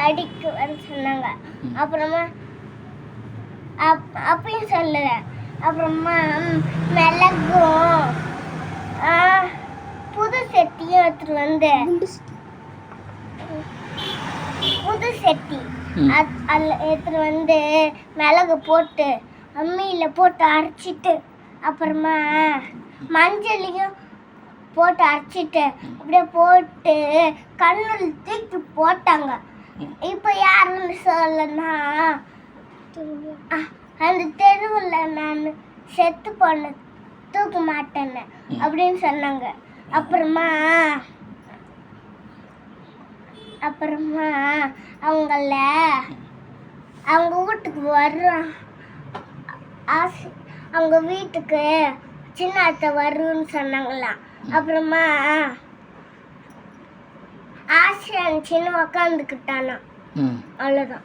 அடிக்குவேன்னு சொன்னாங்க. அப்புறமா அப்பயும் சொல்லல. அப்புறமா மிளகும் புது செட்டியும் எடுத்துட்டு வந்து புது செட்டி அதில் எடுத்துட்டு வந்து மிளகு போட்டு அம்மியில் போட்டு அரைச்சிட்டு அப்புறமா மஞ்சளையும் போட்டு அரைச்சிட்டு அப்படியே போட்டு கண்ணில் தூக்கி போட்டாங்க. இப்போ யாருன்னு சொல்லனா அந்த தெருவில் நான் செத்து போன தூக்க மாட்டேன்னு அப்படின்னு சொன்னாங்க. அப்புறமா அவங்க வீட்டுக்கு வர்றோம். அவங்க வீட்டுக்கு சின்ன அத்தை வருன்னு சொன்னாங்களாம். அப்புறமா ஆசை சின்ன உக்காந்துக்கிட்டானா. அவ்வளோதான்.